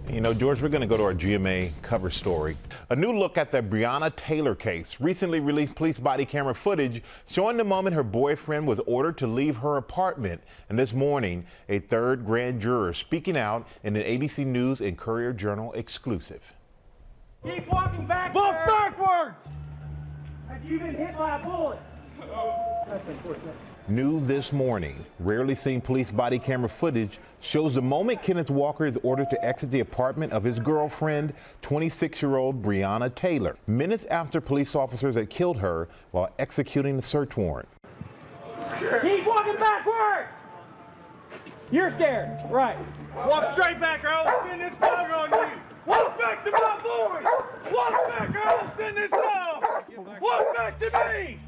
You know, George, we're going to go to our GMA cover story. A new look at the Breonna Taylor case. Recently released police body camera footage showing the moment her boyfriend was ordered to leave her apartment. And this morning, a third grand juror speaking out in an ABC News and Courier-Journal exclusive. Keep walking backwards! Walk backwards! Have you been hit by a bullet? That's unfortunate. New this morning, rarely seen police body camera footage shows the moment Kenneth Walker is ordered to exit the apartment of his girlfriend, 26-year-old Breonna Taylor, minutes after police officers had killed her while executing the search warrant. Keep walking backwards! You're scared, right? Walk straight back or I'll send this dog on you! Walk back to my boys! Walk back or I'll send this dog! Walk back to me!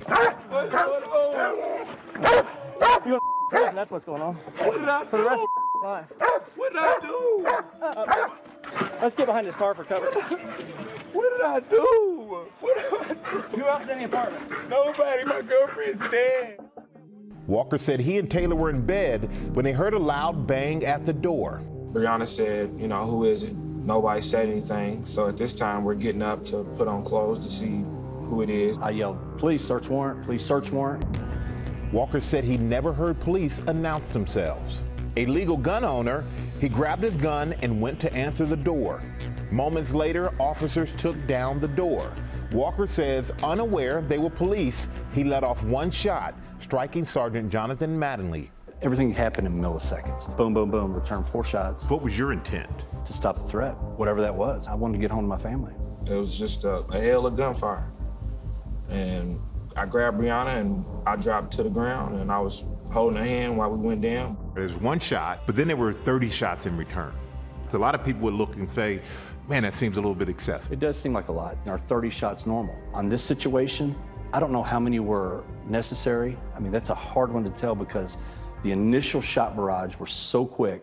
You're prison, that's what's going on. What did I do? For the rest of your life. What did I do? Let's get behind this car for cover. What did I do? What did I do? Who else is in the apartment? Nobody, my girlfriend's dead. Walker said he and Taylor were in bed when they heard a loud bang at the door. Breonna said, you know, who is it? Nobody said anything. So at this time, we're getting up to put on clothes to see who it is. I yelled, "Police, search warrant, police, search warrant." Walker said he never heard police announce themselves. A legal gun owner, he grabbed his gun and went to answer the door. Moments later, officers took down the door. Walker says, unaware they were police, he let off one shot, striking Sergeant Jonathan Mattingly. Everything happened in milliseconds. Boom, boom, boom, returned 4 shots. What was your intent? To stop the threat, whatever that was. I wanted to get home to my family. It was just a hail of gunfire. And I grabbed Breonna and I dropped to the ground and I was holding her hand while we went down. There's one shot, but then there were 30 shots in return. So a lot of people would look and say, man, that seems a little bit excessive. It does seem like a lot. Are 30 shots normal? On this situation, I don't know how many were necessary. I mean, that's a hard one to tell because the initial shot barrage were so quick.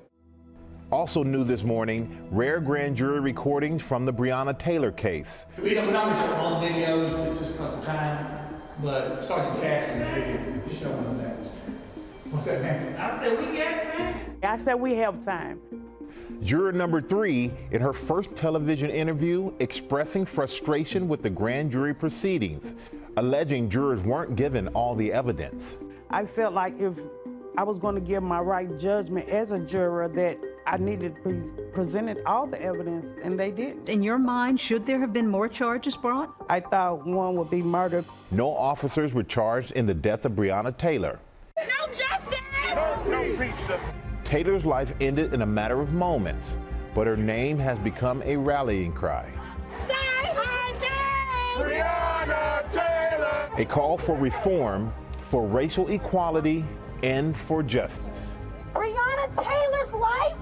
Also new this morning, rare grand jury recordings from the Breonna Taylor case. We're not going to show all the videos, but just because of time. But Sergeant Cassidy's video is showing that. What's that, man? I said we got time. I said we have time. Juror number 3, in her first television interview, expressing frustration with the grand jury proceedings, alleging jurors weren't given all the evidence. I felt like if I was going to give my right judgment as a juror that I needed to be presented all the evidence, and they didn't. In your mind, should there have been more charges brought? I thought one would be murder. No officers were charged in the death of Breonna Taylor. No justice! No peace. Taylor's life ended in a matter of moments, but her name has become a rallying cry. Say her name! Breonna Taylor! A call for reform, for racial equality, and for justice. Breonna Taylor's life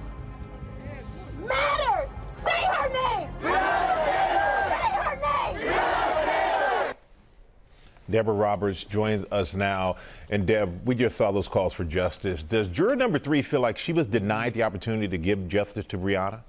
mattered! Say her name! Say her name! Deborah Roberts joins us now. And Deb, we just saw those calls for justice. Does juror number 3 feel like she was denied the opportunity to give justice to Breonna?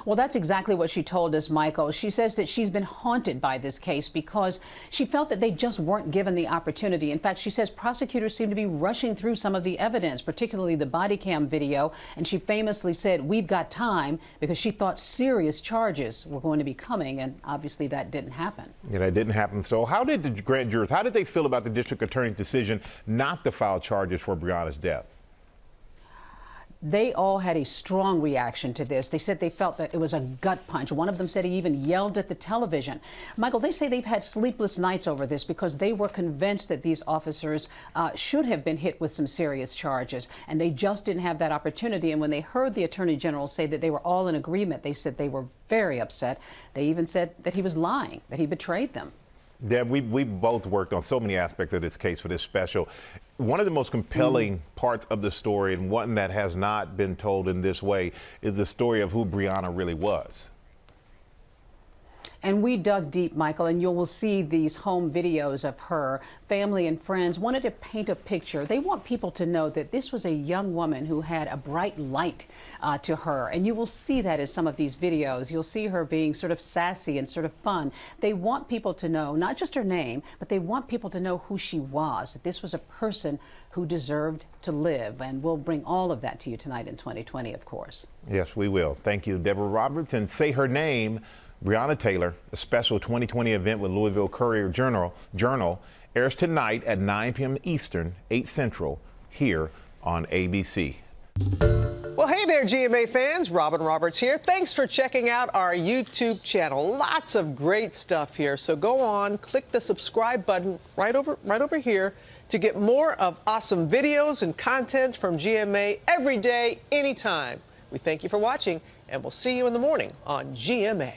Well, that's exactly what she told us, Michael. She says that she's been haunted by this case because she felt that they just weren't given the opportunity. In fact, she says prosecutors seem to be rushing through some of the evidence, particularly the body cam video. And she famously said, "We've got time," because she thought serious charges were going to be coming. And obviously that didn't happen. Yeah, that didn't happen. So how did the grand jurors, how did they feel about the district attorney's decision not to file charges for Breonna's death? They all had a strong reaction to this. They said they felt that it was a gut punch. One of them said he even yelled at the television. Michael, they say they've had sleepless nights over this because they were convinced that these officers should have been hit with some serious charges, and they just didn't have that opportunity. And when they heard the Attorney General say that they were all in agreement, they said they were very upset. They even said that he was lying, that he betrayed them. Deb, we both worked on so many aspects of this case for this special. One of the most compelling parts of the story, and one that has not been told in this way, is the story of who Breonna really was. And we dug deep, Michael, and you will see these home videos of her. Family and friends wanted to paint a picture. They want people to know that this was a young woman who had a bright light to her. And you will see that in some of these videos. You'll see her being sort of sassy and sort of fun. They want people to know not just her name, but they want people to know who she was, that this was a person who deserved to live. And we'll bring all of that to you tonight in 2020, of course. Yes, we will. Thank you, Deborah Roberts. And Say Her Name, Breonna Taylor, a special 2020 event with Louisville Courier-Journal airs tonight at 9 p.m. Eastern, 8 Central, here on ABC. Well, hey there, GMA fans. Robin Roberts here. Thanks for checking out our YouTube channel. Lots of great stuff here. So go on, click the subscribe button right over here to get more of awesome videos and content from GMA every day, anytime. We thank you for watching, and we'll see you in the morning on GMA.